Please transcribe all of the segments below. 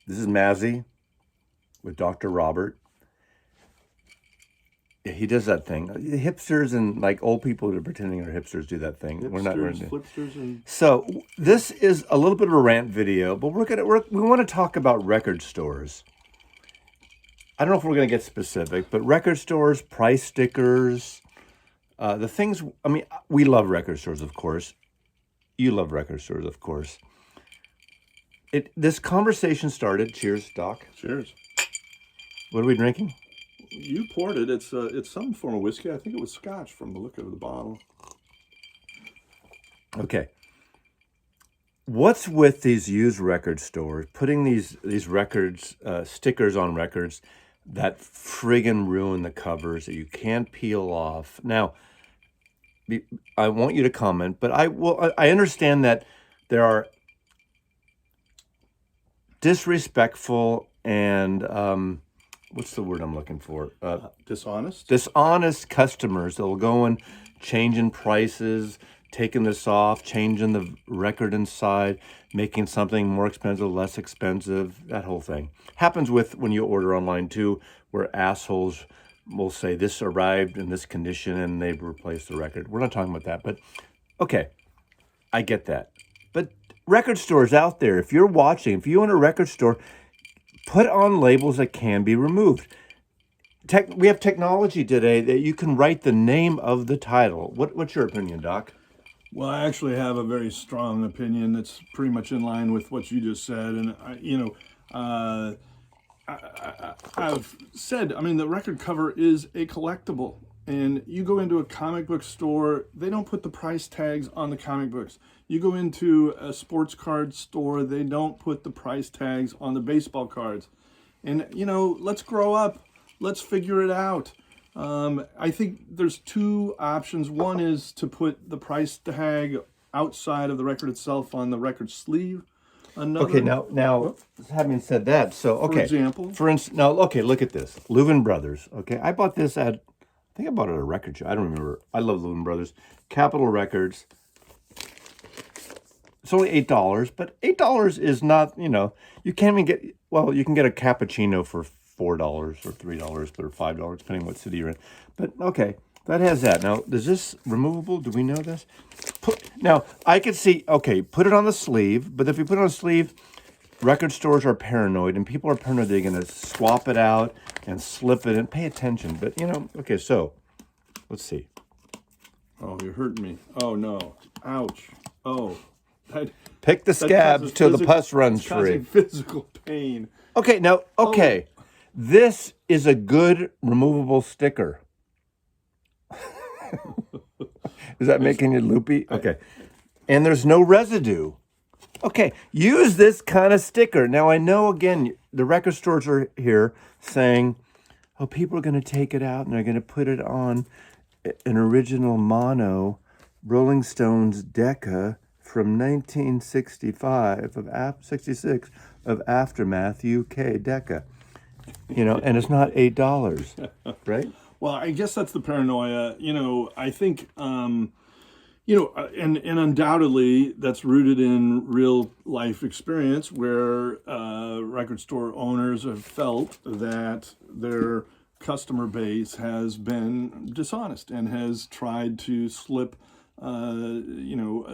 This is Mazzy with Dr. Robert. Yeah, he does that thing. Hipsters and like old people that are pretending they're hipsters do that thing. Flipsters, and So this is a little bit of a rant video, but we want to talk about record stores. I don't know if we're going to get specific, but record stores, price stickers, the things. I mean, we love record stores, of course. You love record stores, of course. This conversation started. Cheers, Doc. cheers. What are we drinking? You poured it. It's some form of whiskey. I think it was Scotch from the look of the bottle. Okay. What's with these used record stores putting these records, stickers on records that friggin' ruin the covers that you can't peel off? Now, I want you to comment, but I understand that there are disrespectful and what's the word I'm looking for? Dishonest. Dishonest customers that will go and changing prices, taking this off, changing the record inside, making something more expensive, less expensive, that whole thing. Happens when you order online too, where assholes will say this arrived in this condition and they've replaced the record. We're not talking about that, but okay, I get that. But record stores out there, if you're watching, if you own a record store, put on labels that can be removed. We have technology today that you can write the name of the title. What's your opinion, Doc? Well, I actually have a very strong opinion that's pretty much in line with what you just said. And, I've said, I mean, the record cover is a collectible. And you go into a comic book store, they don't put the price tags on the comic books. You go into a sports card store, they don't put the price tags on the baseball cards. And, let's grow up. Let's figure it out. I think there's two options. One is to put the price tag outside of the record itself on the record sleeve. Another, Okay, now, having said that, so okay. For instance, now okay, look at this, Leuven Brothers. Okay, I bought this I think I bought it at a record shop. I don't remember. I love Leuven Brothers. Capitol Records. It's only $8, but $8 is not. You can't even get. Well, you can get a cappuccino for $4 or $3, or $5, depending on what city you're in. But okay, that has that. Now, is this removable? Do we know this? Now, I could see, okay, put it on the sleeve, but if you put it on the sleeve, record stores are paranoid, and people are paranoid they're going to swap it out and slip it and pay attention. But, okay, so, let's see. Oh, you're hurting me. Oh, no. Ouch. Oh. Pick the scabs till the pus runs free. Physical pain. Okay, now, okay. Oh. This is a good removable sticker. Is that making you loopy? Okay. And there's no residue. Okay, use this kind of sticker. Now, I know, again, the record stores are here saying, oh, people are going to take it out and they're going to put it on an original mono Rolling Stones Decca from 1965 of 66 of Aftermath UK Decca. And it's not $8, right? Well, I guess that's the paranoia. I think, and undoubtedly that's rooted in real life experience where record store owners have felt that their customer base has been dishonest and has tried to slip,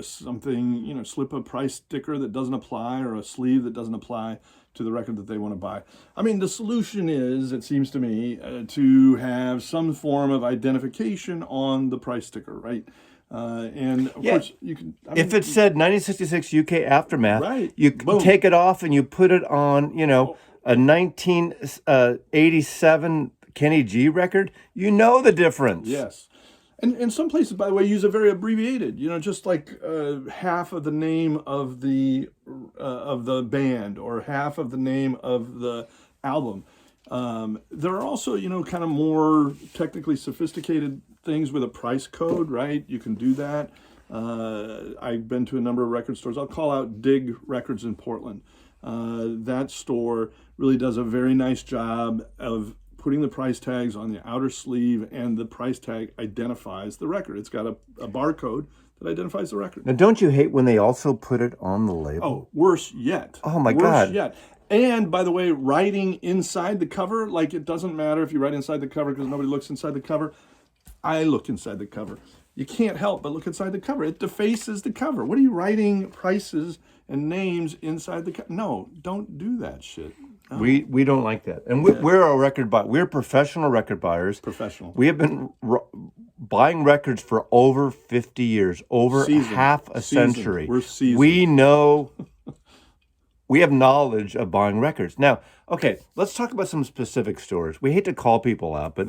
slip a price sticker that doesn't apply or a sleeve that doesn't apply to the record that they want to buy. I mean, the solution is, it seems to me, to have some form of identification on the price sticker, right? And of course, you can. If it said 1966 UK Aftermath, right, you take it off and you put it on, a 1987 Kenny G record. You know the difference. Yes. And some places, by the way, use a very abbreviated, just like half of the name of the band or half of the name of the album. There are also, kind of more technically sophisticated things with a price code, right? You can do that. I've been to a number of record stores. I'll call out Dig Records in Portland. That store really does a very nice job of putting the price tags on the outer sleeve, and the price tag identifies the record. It's got a barcode that identifies the record. Now, don't you hate when they also put it on the label? Oh, worse yet. Oh, my God. Worse yet. And, by the way, writing inside the cover, like it doesn't matter if you write inside the cover because nobody looks inside the cover. I look inside the cover. You can't help but look inside the cover. It defaces the cover. What are you writing prices and names inside the cover? No, don't do that shit. No. We don't like that. And we're a record buyer. We're professional record buyers. Professional. We have been buying records for over 50 years, over half a century. We're seasoned. We know, we have knowledge of buying records. Now, okay, let's talk about some specific stores. We hate to call people out, but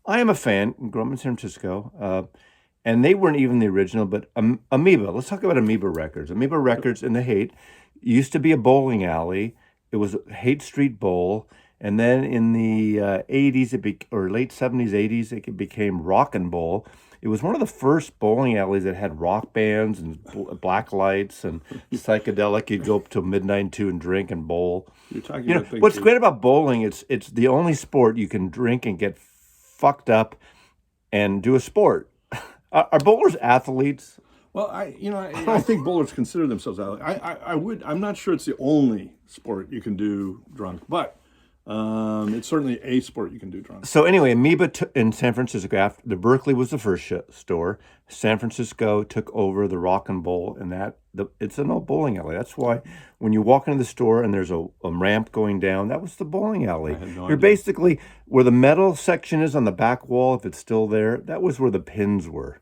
I am a fan. Grew up in San Francisco. And they weren't even the original, but Amoeba. Let's talk about Amoeba Records. Amoeba Records in the Haight used to be a bowling alley. It was Haight Street Bowl. And then in the 80s, or late 70s, 80s, it became Rock and Bowl. It was one of the first bowling alleys that had rock bands and black lights and psychedelic. You'd go up till midnight too and drink and bowl. You're talking about things what's great about bowling, it's the only sport you can drink and get fucked up and do a sport. Are bowlers athletes? Well, I think bowlers consider themselves athletes. I'm not sure it's the only sport you can do drunk, but it's certainly a sport you can do drunk. So anyway, Amoeba in San Francisco, the Berkeley was the first store. San Francisco took over the Rock and Bowl, and it's an old bowling alley. That's why when you walk into the store and there's a ramp going down, that was the bowling alley. I had no You're idea. basically where the metal section is on the back wall, if it's still there, that was where the pins were.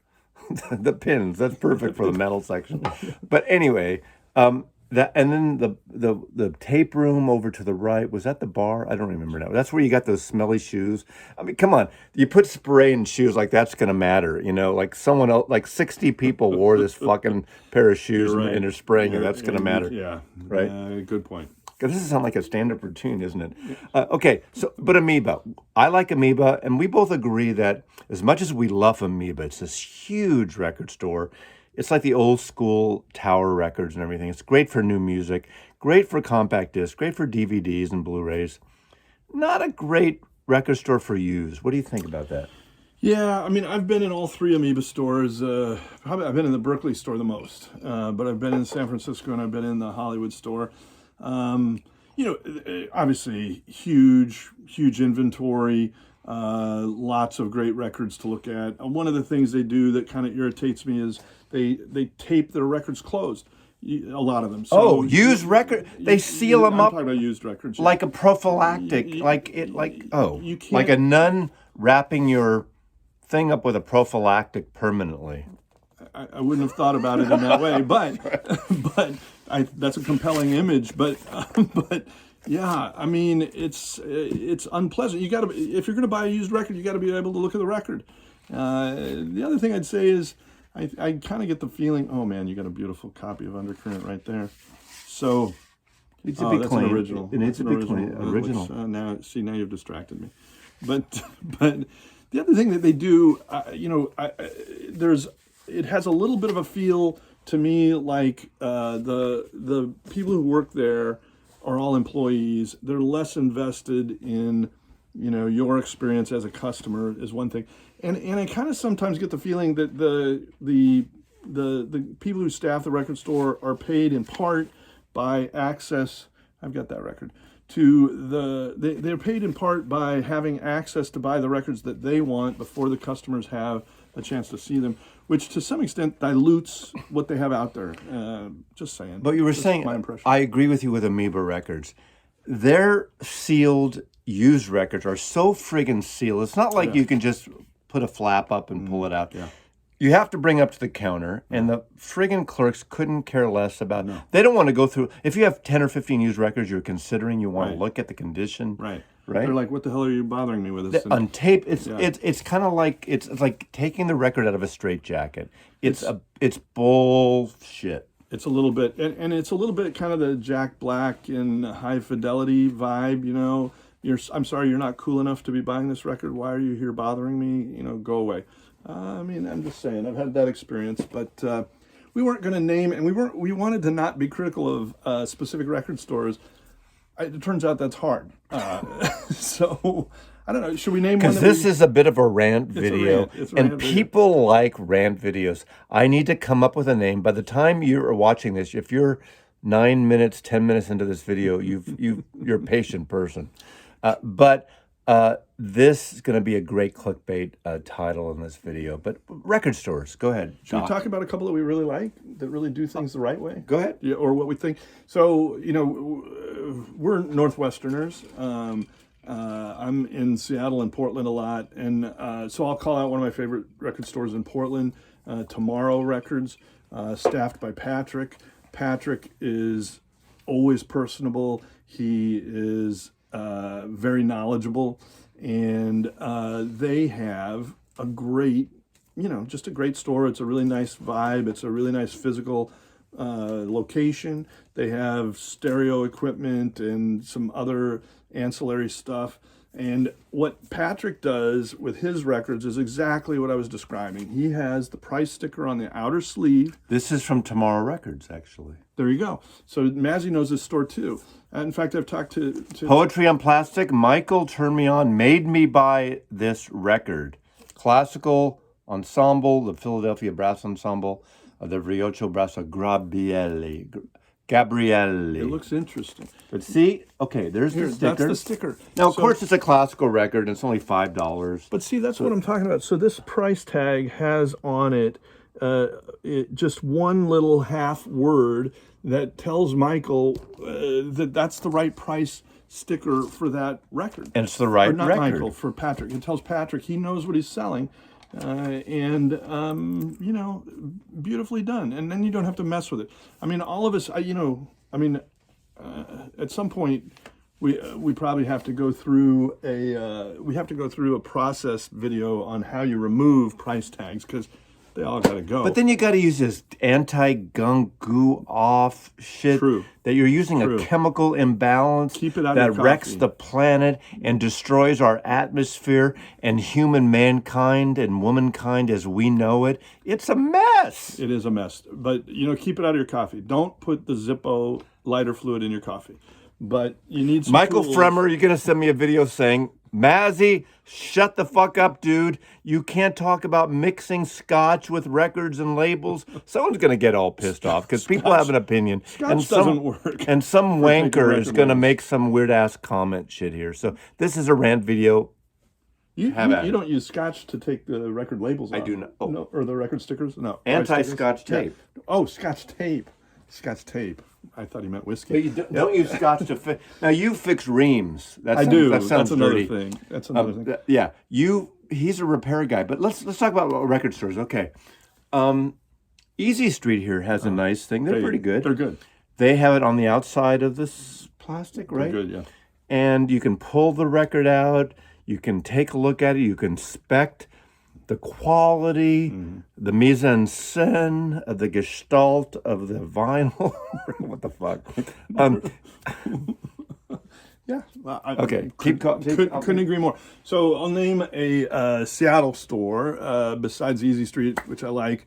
The pins, that's perfect for the metal section. But anyway, and then the tape room over to the right, was that the bar? I don't remember now. That's where you got those smelly shoes. I mean, come on. You put spray in shoes, like that's going to matter, like someone else, like 60 people wore this fucking pair of shoes and they're spraying and that's going to matter. Yeah. Right? Good point. Because this sounds like a stand-up routine, isn't it? Okay, but Amoeba. I like Amoeba, and we both agree that as much as we love Amoeba, it's this huge record store. It's like the old school Tower Records and everything. It's great for new music, great for compact discs, great for DVDs and Blu-rays. Not a great record store for used. What do you think about that? Yeah, I mean, I've been in all three Amoeba stores. Probably I've been in the Berkeley store the most, but I've been in San Francisco and I've been in the Hollywood store. Obviously huge inventory, lots of great records to look at. One of the things they do that kind of irritates me is they tape their records closed. A lot of them. So used record. They seal them I'm up talking about used records. Yeah. like a prophylactic, like you can't, like a nun wrapping your thing up with a prophylactic permanently. I wouldn't have thought about it in that way, but that's a compelling image. But yeah, I mean, it's unpleasant. You got to, if you're going to buy a used record, you got to be able to look at the record. The other thing I'd say is, I kind of get the feeling, oh man, you got a beautiful copy of Undercurrent right there. So It needs to be that's clean. an original. It needs to be That's an clean. Original. Which, now you've distracted me. But the other thing that they do, it has a little bit of a feel to me like the people who work there are all employees. They're less invested in your experience as a customer is one thing, and I kind of sometimes get the feeling that the people who staff the record store are paid in part by access. I've got that record. They're paid in part by having access to buy the records that they want before the customers have a chance to see them, which to some extent dilutes what they have out there. Just saying. But you were That's saying, my impression. I agree with you with Amoeba Records. Their sealed used records are so friggin' sealed. It's not like you can just put a flap up and pull it out. Yeah. You have to bring up to the counter, and the friggin' clerks couldn't care less about. They don't want to go through. If you have 10 or 15 used records you're considering, you want to look at the condition. Right. Right. They're like, what the hell are you bothering me with this? On tape, it's kind of like it's like taking the record out of a straitjacket. It's bullshit. It's a little bit, and it's a little bit kind of the Jack Black and High Fidelity vibe. I'm sorry, you're not cool enough to be buying this record. Why are you here bothering me? Go away. I mean, I'm just saying, I've had that experience, but we weren't going to name, and we wanted to not be critical of specific record stores. It turns out that's hard. So I don't know. Should we name one? Because this is a bit of a rant video, It's a and rant video. people like rant videos. I need to come up with a name. By the time you're watching this, if you're 9 minutes, 10 minutes into this video, you're a patient person. But this is going to be a great clickbait title in this video. But record stores, go ahead. Should we talk about a couple that we really like, that really do things the right way? Go ahead. Yeah, or what we think. So, we're Northwesterners. I'm in Seattle and Portland a lot. And so I'll call out one of my favorite record stores in Portland, Tomorrow Records, staffed by Patrick. Patrick is always personable. He is very knowledgeable. And they have a great, just a great store. It's a really nice vibe. It's a really nice physical location. They have stereo equipment and some other ancillary stuff. And what Patrick does with his records is exactly what I was describing. He has the price sticker on the outer sleeve. This is from Tomorrow Records, actually. There you go. So Mazzy knows this store too. In fact, I've talked to Poetry on Plastic. Michael turned me on, made me buy this record. Classical ensemble, the Philadelphia Brass Ensemble, the Riocho Brasso Gabrielli. It looks interesting. But see, okay, there's the sticker. That's the sticker. Now, of course, it's a classical record, and it's only $5. But see, that's what I'm talking about. So this price tag has on it, just one little half word that tells Michael that that's the right price sticker for that record. And it's the right or not record. Michael, for Patrick. It tells Patrick he knows what he's selling. Beautifully done. And then you don't have to mess with it. I mean, all of us, at some point, we probably have to go through a process video on how you remove price tags, because they all got to go. But then you got to use this anti-gunk goo off shit. True. That you're using a chemical imbalance Keep it out of that your coffee. wrecks the planet and destroys our atmosphere and human mankind and womankind as we know it. It's a mess. It is a mess. But, keep it out of your coffee. Don't put the Zippo lighter fluid in your coffee. But you need some Michael tools. Fremer, you're going to send me a video saying, Mazzy, shut the fuck up, dude. You can't talk about mixing scotch with records and labels. Someone's going to get all pissed off because people have an opinion. Scotch doesn't work. And some wanker is going to labels. make some weird-ass comment shit here. So this is a rant video. You don't use scotch to take the record labels off. I do not. Oh. No, or the record stickers? No. Anti-scotch tape. Yeah. Oh, scotch tape. Scotch tape. I thought he meant whiskey. But you don't use scotch to fix. Now, you fix reams. I do. That sounds That's another dirty. thing. That's another thing. Yeah. He's a repair guy. But let's talk about record stores. Okay. Easy Street here has a nice thing. They're pretty good. They're good. They have it on the outside of this plastic, right? They're good, yeah. And you can pull the record out. You can take a look at it. You can inspect the quality, the mise en scène, the gestalt of the vinyl. What the fuck? Yeah. Okay. Couldn't agree more. So I'll name a Seattle store besides Easy Street, which I like,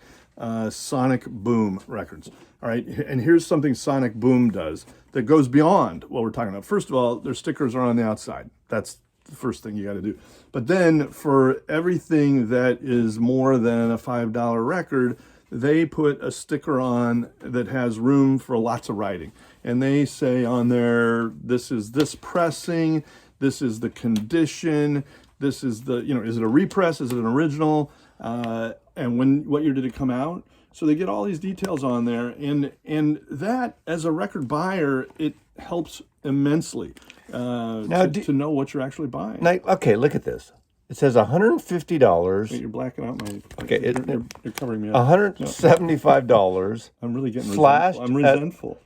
Sonic Boom Records. All right. And here's something Sonic Boom does that goes beyond what we're talking about. First of all, their stickers are on the outside. That's the first thing you got to do. But then for everything that is more than a $5 record, they put a sticker on that has room for lots of writing. And they say on there, this is this pressing, this is the condition, this is the, is it a repress, is it an original, and what year did it come out? So they get all these details on there, and that, as a record buyer, it helps immensely to know what you're actually buying. Now, okay, look at this. It says $150. Wait, you're blacking out my... Okay, you're covering me up. $175. I'm really getting Slashed resentful. I'm resentful.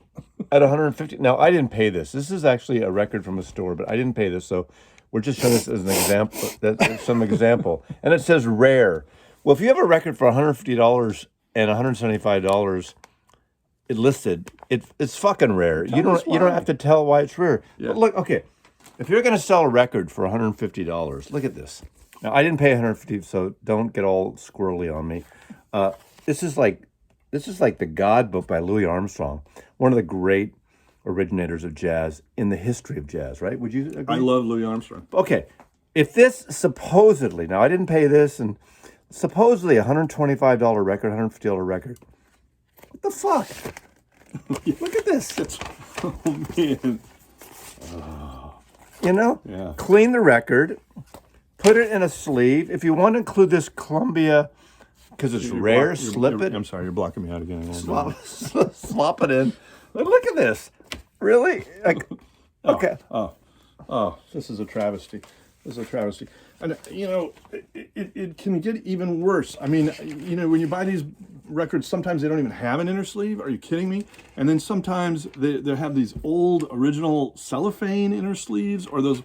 At $150. Now, I didn't pay this. This is actually a record from a store, but I didn't pay this, so we're just showing this as an example. That's some example. And it says rare. Well, if you have a record for $150 and $175 it listed, it's fucking rare. You don't have to tell why it's rare. Yeah. But look, okay, if you're going to sell a record for $150, look at this. Now, I didn't pay $150, so don't get all squirrely on me. This is like the God Book by Louis Armstrong, one of the great originators of jazz in the history of jazz, right? Would you agree? I love Louis Armstrong. Okay. If this supposedly, now I didn't pay this, and supposedly $125 record, $150 record. What the fuck? Look at this. Oh, man. You know? Yeah. Clean the record, put it in a sleeve. If you want to include this Columbia, because it's rare, slip it. I'm sorry, you're blocking me out again. Slop it in. Look at this. Really? Like, okay. Oh, this is a travesty. And, you know, it can get even worse. I mean, you know, when you buy these records, sometimes they don't even have an inner sleeve. Are you kidding me? And then sometimes they have these old original cellophane inner sleeves, or the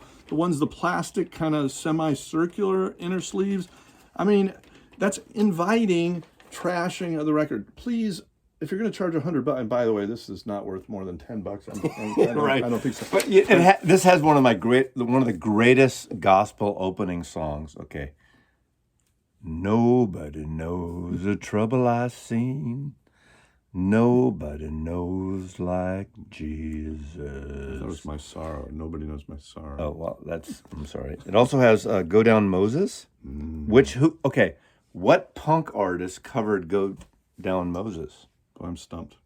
plastic kind of semicircular inner sleeves. I mean, that's inviting trashing of the record. Please, if you're going to charge $100, and by the way, this is not worth more than $10. Right. I don't think so. But this has one of the greatest gospel opening songs. Okay. Nobody knows the trouble I've seen. Nobody knows like Jesus. That was my sorrow. Nobody knows my sorrow. Oh, well, I'm sorry. It also has Go Down Moses, what punk artist covered Go Down Moses? Oh, I'm stumped.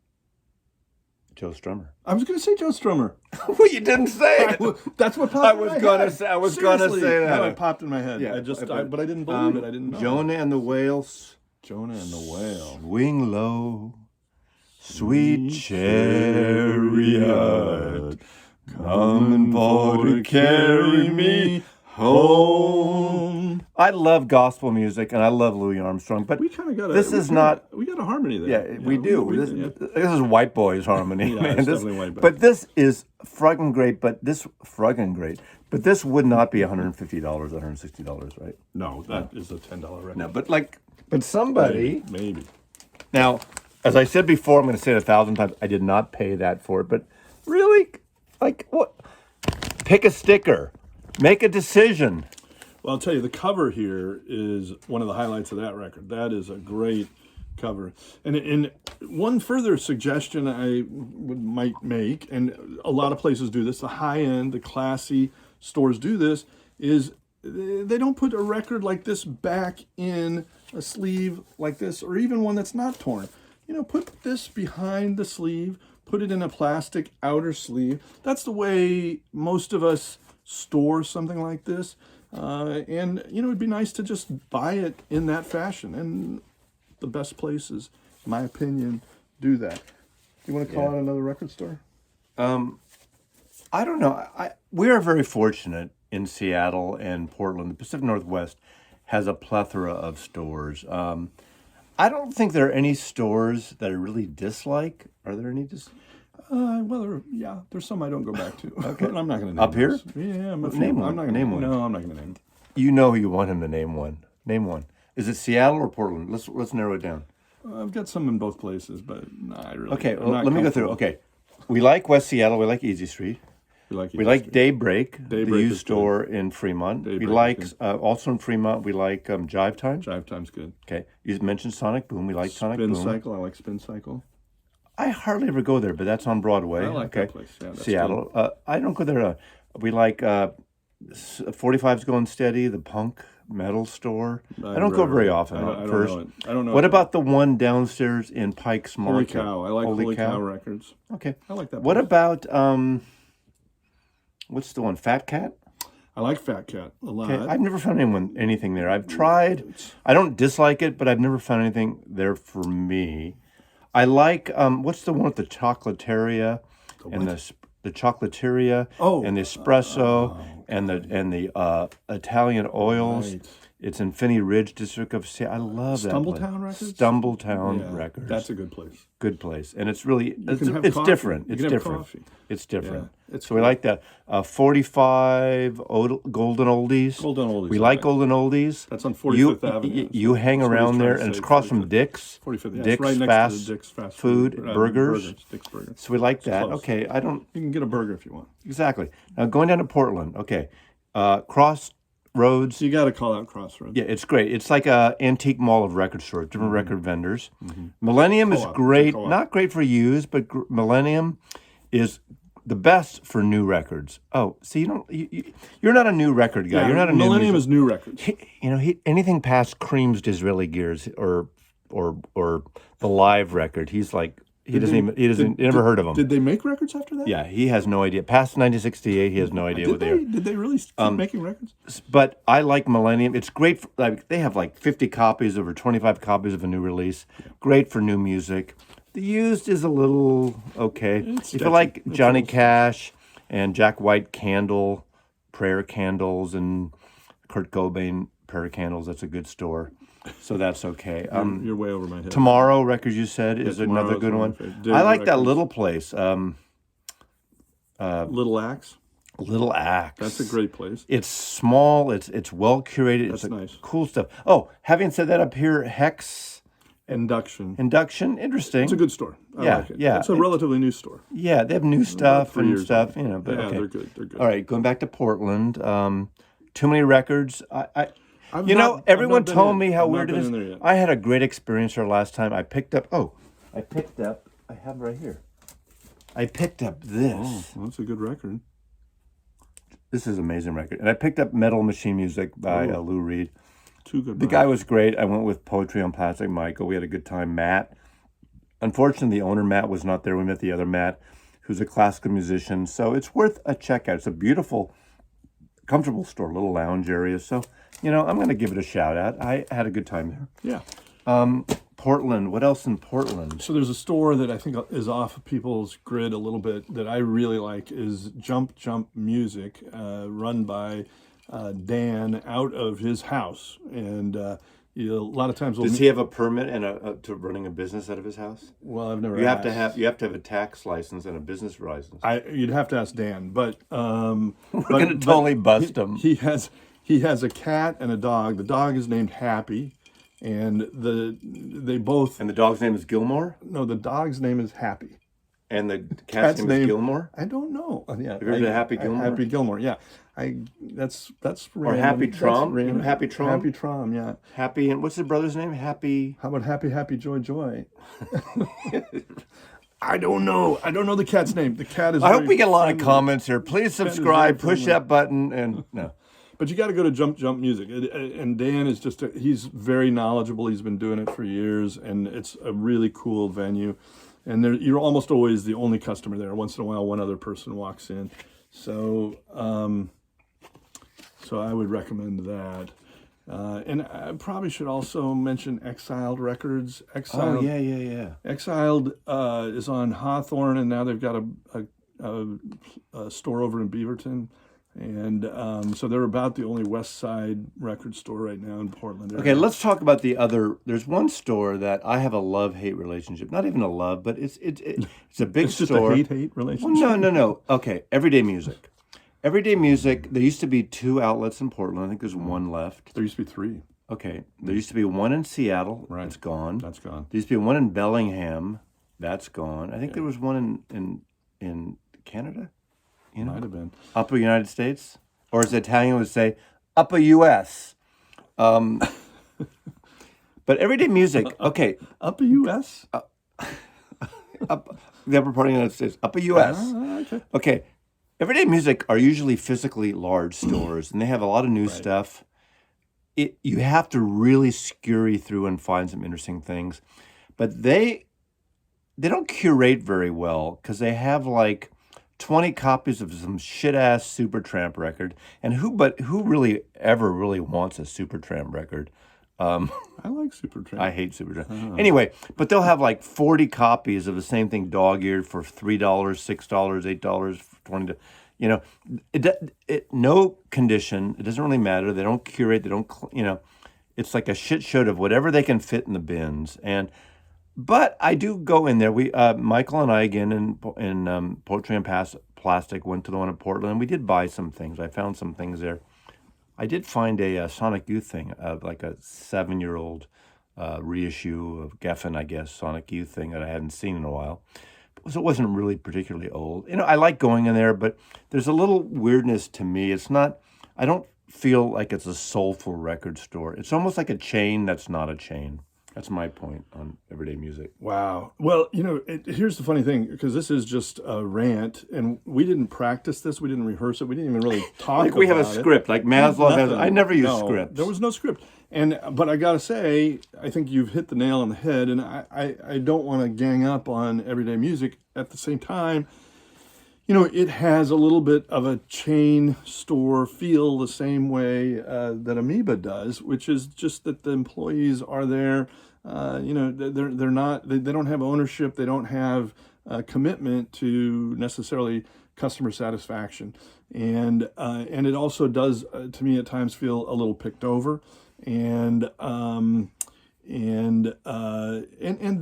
Joe Strummer. I was going to say Joe Strummer. Well, you didn't say it. That's what popped in my head. I was going to say that. No, it popped in my head. Yeah, but I didn't believe it. I didn't know. Jonah and the Whales. Jonah and the Whale. Swing low, sweet chariot, coming for to carry me home. I love gospel music and I love Louis Armstrong, but we kind of got we got a harmony there. Yeah, we do. This is white boys harmony, yeah, man. It's definitely white boys. But this is friggin' great. But this would not be $150, $160, right? No, that is a $10 record. No, but somebody maybe. Now, as I said before, I'm going to say it 1,000 times. I did not pay that for it, but really, like what? Pick a sticker, make a decision. Well, I'll tell you, the cover here is one of the highlights of that record. That is a great cover. And one further suggestion I might make, and a lot of places do this, the high-end, the classy stores do this, is they don't put a record like this back in a sleeve like this, or even one that's not torn. You know, put this behind the sleeve, put it in a plastic outer sleeve. That's the way most of us store something like this. And, you know, it'd be nice to just buy it in that fashion. And the best places, in my opinion, do that. You want to call out another record store? I don't know. We are very fortunate in Seattle and Portland. The Pacific Northwest has a plethora of stores. I don't think there are any stores that I really dislike. Are there any? Well, there's some I don't go back to. Okay. But I'm not going to name Up here? those. Yeah, Name one. I'm not gonna Name one. No, I'm not going to name them. You know you want him to name one. Name one. Is it Seattle or Portland? Let's narrow it down. I've got some in both places, but I really. Okay, well, let me go through. Okay, we like West Seattle. We like Easy Street. We like Daybreak, the used store in Fremont. We like also in Fremont. We like Jive Time. Jive Time's good. Okay, you mentioned Sonic Boom. We like Sonic Boom. Spin Cycle. I like Spin Cycle. I hardly ever go there, but that's on Broadway. I like that place. Yeah, that's Seattle. I don't go there. We like 45's Going Steady, the punk metal store. I don't go very often. I don't know. What about the one downstairs in Pike's Market? Holy Cow. I like Holy Cow Records. Okay. I like that. What about what's the one? Fat Cat? I like Fat Cat a lot. Okay. I've never found anything there. I've tried. I don't dislike it, but I've never found anything there for me. I like what's the one with the Chocolateria and the Chocolateria and the espresso and the Italian oils. Right. It's in Finney Ridge district of Seattle. I love that place. Stumbletown Records? Stumbletown Records. That's a good place. Good place. And it's really it's coffee. different. You It's can have different. coffee. It's different. Yeah, So we like that. 45 Golden Oldies. Golden Oldies. We like Golden Oldies. That's on 45th Avenue. You hang around there, and it's across from Dick's. 45th. Yeah, Dick's right next fast to Dick's fast food, burgers. Dick's Burgers. So we like that. Close. Okay, I don't You can get a burger if you want. exactly. Now going down to Portland. Okay, Crossroads. So you got to call out Crossroads. Yeah, it's great. It's like a antique mall of record stores, different record vendors. Millennium is great. Not great for used, but Millennium is the best for new records. Oh, see, you're not a new record guy. Yeah, You're not a new Millennium music. is new records. Anything past Cream's Disraeli Gears or the live record, he's like he never heard of them. Did they make records after that? Yeah, he has no idea. Past 1968, he has no idea what they are. Did they really keep making records? But I like Millennium. It's great. They have like 50 copies, over 25 copies of a new release. Great for new music. The used is a little okay. If you like Johnny Cash and Jack White prayer candles, and Kurt Cobain prayer candles, that's a good store. So that's okay. You're way over my head. Tomorrow Records, you said, is another good one. I like that little place. Little Axe. Little Axe. That's a great place. It's small. It's well curated. That's nice. Cool stuff. Oh, having said that, up here, Hex Induction. Interesting. It's a good store. I like it. Yeah. It's a relatively new store. Yeah, they have new stuff and stuff. Old. But yeah, okay. They're good. All right, going back to Portland. Too many records. Everyone told me how weird it is. I had a great experience here last time. I have it right here. I picked up this. Oh, well, that's a good record. This is an amazing record. And I picked up Metal Machine Music by Lou Reed. Two good The guy was great. I went with Poetry on Plastic Michael. We had a good time. Matt. Unfortunately, the owner, Matt, was not there. We met the other Matt, who's a classical musician. So it's worth a check out. It's a beautiful, comfortable store, little lounge area. So, I'm going to give it a shout out. I had a good time there. Yeah. Portland. What else in Portland? So there's a store that I think is off people's grid a little bit that I really like is Jump Music, run by Dan out of his house. And a lot of times... Does he have a permit and to running a business out of his house? Well, I've never You have to have a tax license and a business license. You'd have to ask Dan, but... We're going to totally bust him. He has a cat and a dog. The dog is named Happy. And they both... And the dog's name is Gilmore? No, the dog's name is Happy. And the cat's name is Gilmore? I don't know. Yeah, Have you heard of Happy Gilmore? Happy Gilmore, yeah. That's or Happy Trom? Happy Trom? Happy Trom, yeah. Happy, and what's his brother's name? Happy... How about Happy Joy? I don't know. I don't know the cat's name. The cat is... I hope we get a lot of comments here. Please subscribe, push that button, and... No. But you got to go to Jump Music. And Dan is he's very knowledgeable. He's been doing it for years, and it's a really cool venue. And you're almost always the only customer there. Once in a while, one other person walks in. So I would recommend that. And I probably should also mention Exiled Records. Oh, yeah. Exiled is on Hawthorne, and now they've got a store over in Beaverton. And so they're about the only West Side record store right now in Portland area. Okay, let's talk about the other. There's one store that I have a love-hate relationship. Not even a love, but it's a big it's just store. a hate relationship? Well, no. Okay, Everyday Music. Everyday Music, there used to be 2 outlets in Portland. I think there's one left. There used to be 3. Okay, there used to be one in Seattle. Right. It's gone. That's gone. There used to be one in Bellingham. That's gone. I think there was one in Canada. Might have been. Upper United States? Or as Italian would say, Upper U.S. But Everyday Music, okay. Upper U.S.? The upper part of the United States. Upper U.S. Okay. Okay. Everyday Music are usually physically large stores, and they have a lot of new stuff. You have to really scurry through and find some interesting things. But they don't curate very well because they have like 20 copies of some shit-ass Supertramp record. And who really ever really wants a Supertramp record? I like Supertramp. I hate Supertramp. Anyway, but they'll have like 40 copies of the same thing dog-eared for $3, $6, $8, $20. No condition. It doesn't really matter. They don't curate. They don't, it's like a shit show of whatever they can fit in the bins. But I do go in there. We, Michael and I, again, in Poetry and Plastic, went to the one in Portland. And we did buy some things. I found some things there. I did find a Sonic Youth thing, like a 7-year-old reissue of Geffen, I guess, Sonic Youth thing that I hadn't seen in a while. So it wasn't really particularly old. I like going in there, but there's a little weirdness to me. I don't feel like it's a soulful record store. It's almost like a chain that's not a chain. That's my point on everyday music. Wow. Well, here's the funny thing, because this is just a rant, and we didn't practice this. We didn't rehearse it. We didn't even really talk Like we have a about it. script, like Maslow has. Nothing. I never use No, scripts. there was no script. But I gotta say, I think you've hit the nail on the head, and I don't want to gang up on everyday music. At the same time, it has a little bit of a chain store feel, the same way that Amoeba does, which is just that the employees are there. They're not. They don't have ownership. They don't have commitment to necessarily customer satisfaction, and it also does, to me, at times feel a little picked over, and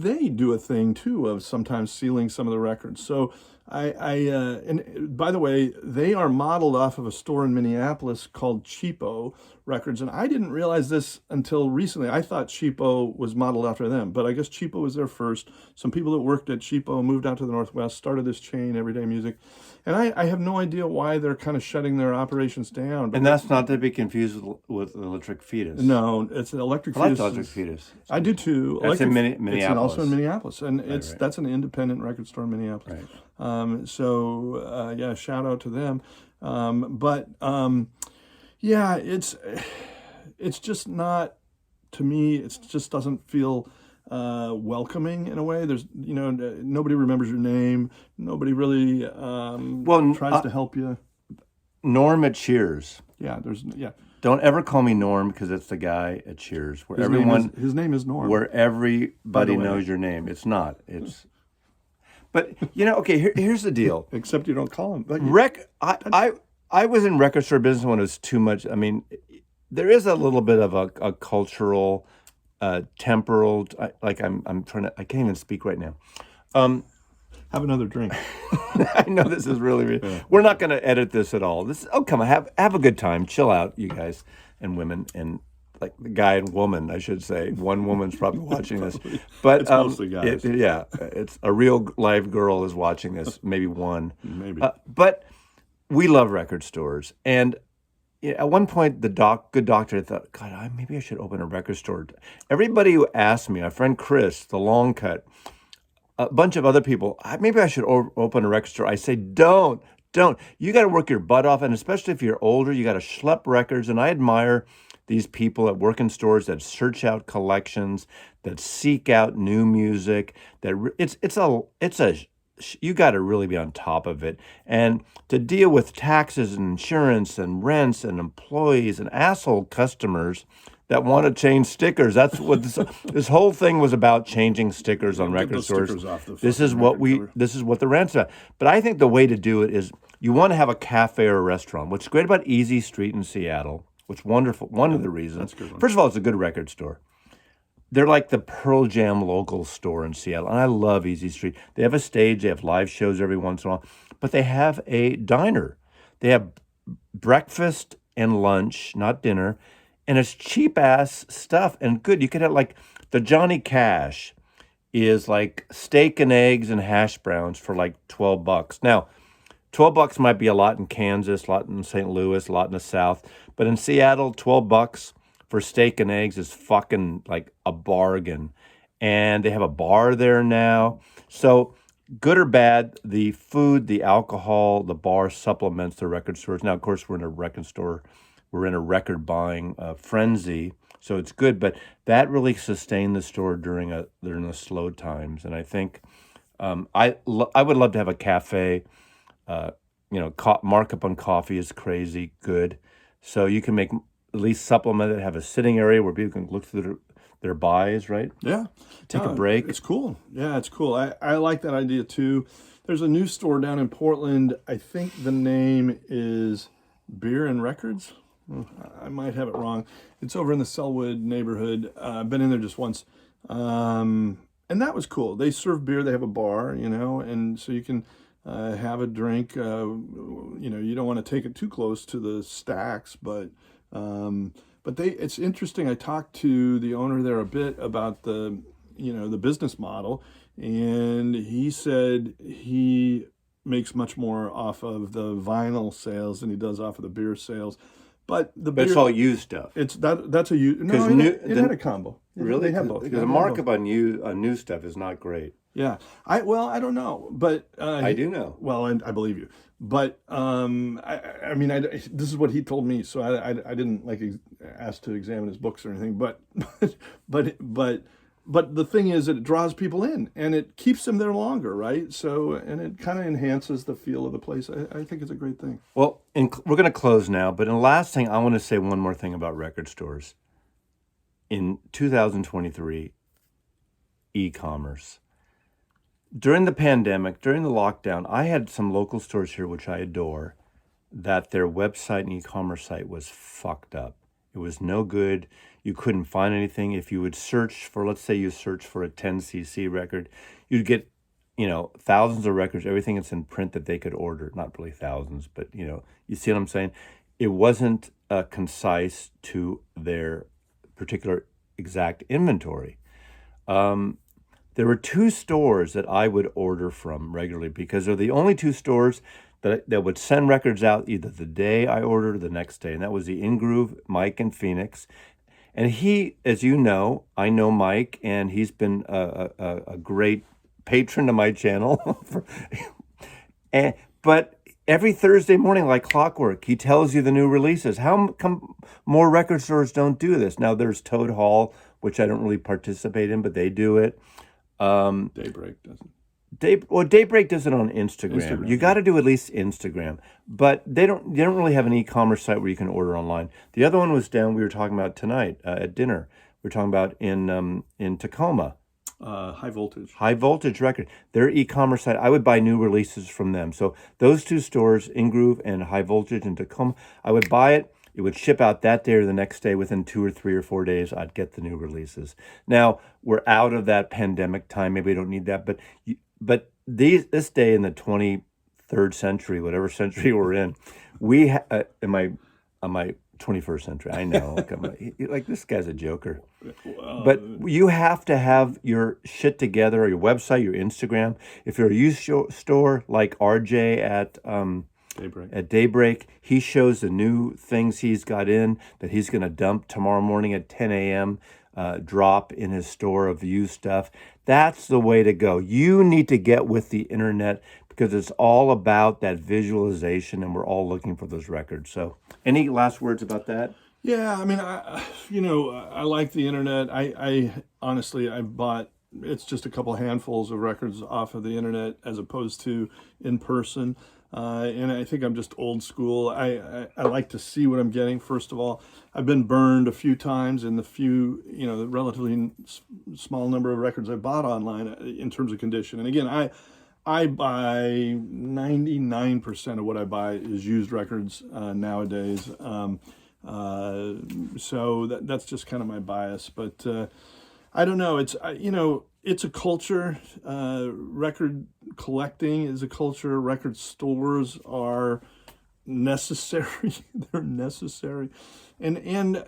they do a thing too of sometimes sealing some of the records. So and by the way, they are modeled off of a store in Minneapolis called Cheapo Records, and I didn't realize this until recently. I thought Cheapo was modeled after them, but I guess Cheapo was there first. Some people that worked at Cheapo moved out to the Northwest, started this chain, Everyday Music, and I have no idea why they're kind of shutting their operations down. But And that's not to be confused with Electric Fetus. No, it's an Electric I like Fetus. Electric Fetus. I do too. That's in Minneapolis. It's also in Minneapolis, and right. that's an independent record store in Minneapolis. Right. Shout out to them. It's just not, to me. It just doesn't feel welcoming in a way. There's nobody remembers your name. Nobody really tries to help you. Norm at Cheers. Yeah, Don't ever call me Norm, because it's the guy at Cheers where his name is Norm. Where everybody knows your name. It's not. It's. But okay. Here's the deal. Except you don't call him. I was in record store business when it was too much. I mean, there is a little bit of a cultural, temporal. I can't even speak right now. Have another drink. I know this is really. We're not going to edit this at all. Come on, have a good time, chill out, you guys and women, and like the guy and woman, I should say. One woman's probably watching this, but it's mostly guys. It's a real live girl is watching this, maybe one, maybe. But we love record stores, and at one point, the good doctor thought, God, maybe I should open a record store. Everybody who asked me, my friend Chris, the long cut, a bunch of other people, maybe I should open a record store. I say, don't. You got to work your butt off, and especially if you're older, you got to schlep records. And I admire these people that work in stores that search out collections, that seek out new music. You got to really be on top of it, and to deal with taxes and insurance and rents and employees and asshole customers that want to change stickers. That's what this whole thing was about, changing stickers on record stores. This is what the Rants about. But I think the way to do it is you want to have a cafe or a restaurant. What's great about Easy Street in Seattle, what's wonderful, one of the reasons. That's a good one. First of all, it's a good record store. They're like the Pearl Jam local store in Seattle, and I love Easy Street. They have a stage, they have live shows every once in a while, but they have a diner. They have breakfast and lunch, not dinner, and it's cheap-ass stuff and good. You could have, like, the Johnny Cash is like steak and eggs and hash browns for like $12. Now, $12 might be a lot in Kansas, a lot in St. Louis, a lot in the South, but in Seattle, $12 for steak and eggs is fucking like a bargain. And they have a bar there now. So good or bad, the food, the alcohol, the bar supplements the record stores. Now, of course, we're in a record store. We're in a record buying frenzy. So it's good. But that really sustained the store during the slow times. And I think I would love to have a cafe. Markup on coffee is crazy good. So you can make at least supplement it, have a sitting area where people can look through their buys, right? Yeah. Take a break. It's cool. Yeah, it's cool. I like that idea too. There's a new store down in Portland. I think the name is Beer and Records. I might have it wrong. It's over in the Selwood neighborhood. I've been in there just once. And that was cool. They serve beer. They have a bar, and so you can have a drink. You don't want to take it too close to the stacks, but it's interesting. I talked to the owner there a bit about the business model, and he said he makes much more off of the vinyl sales than he does off of the beer sales. But the But it's bigger, all used stuff. it's that's a used. No, 'Cause it had a combo. Really? They have both. Because Yeah, the they have markup both. on new stuff is not great. Yeah, I don't know, but I do know. well, and I believe you, but I mean, this is what he told me, so I didn't like ask to examine his books or anything, but but the thing is, that it draws people in and it keeps them there longer, right? So, and it kind of enhances the feel of the place. I think it's a great thing. Well, we're going to close now, but in the last thing, I want to say one more thing about record stores. In 2023, e-commerce. During the pandemic, during the lockdown, I had some local stores here, which I adore, that their website and e-commerce site was fucked up. It was no good. You couldn't find anything. If you would search for, let's say you search for a 10cc record, you'd get, thousands of records, everything that's in print that they could order. Not really thousands, but, you see what I'm saying? It wasn't concise to their particular exact inventory. There were two stores that I would order from regularly because they're the only two stores that would send records out either the day I ordered or the next day. And that was the In-Groove, Mike in Phoenix. And he, as you know, I know Mike, and he's been a great patron of my channel. But every Thursday morning, like clockwork, he tells you the new releases. How come more record stores don't do this? Now, there's Toad Hall, which I don't really participate in, but they do it. Daybreak doesn't. Daybreak does it on Instagram. You got to do at least Instagram, but they don't really have an e-commerce site where you can order online. The other one was down. We were talking about tonight at dinner. We were talking about in Tacoma. High Voltage. High Voltage record. Their e-commerce site. I would buy new releases from them. So those two stores, In-Groove and High Voltage in Tacoma, I would buy it. It would ship out that day or the next day. Within 2 or 3 or 4 days, I'd get the new releases. Now, we're out of that pandemic time. Maybe we don't need that. But this day in the 23rd century, whatever century we're in, in my 21st century, I know. Like this guy's a joker. But you have to have your shit together, your website, your Instagram. If you're a used store like RJ at Daybreak, he shows the new things he's got in that he's going to dump tomorrow morning at 10 a.m., drop in his store of used stuff. That's the way to go. You need to get with the internet because it's all about that visualization, and we're all looking for those records. So any last words about that? Yeah, I mean, I like the internet. I honestly, I bought, it's just a couple handfuls of records off of the internet as opposed to in person. And I think I'm just old school. I like to see what I'm getting, first of all. I've been burned a few times in the few, the relatively small number of records I bought online in terms of condition. And again, I buy 99% of what I buy is used records nowadays. So that's just kind of my bias. But I don't know. It's a culture. Record collecting is a culture. Record stores are necessary. They're necessary. And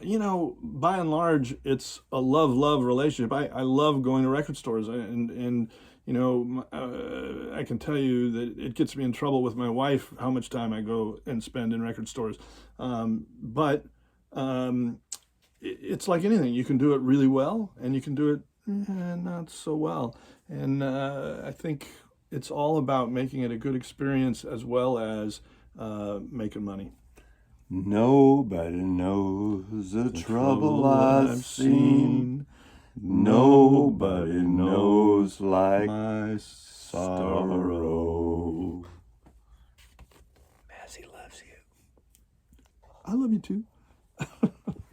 by and large, it's a love relationship. I love going to record stores, and I can tell you that it gets me in trouble with my wife how much time I go and spend in record stores. But it's like anything. You can do it really well, and you can do it not so well. And I think it's all about making it a good experience as well as making money. Nobody knows the trouble I've seen. Nobody knows like my sorrow. Mazzy loves you. I love you too.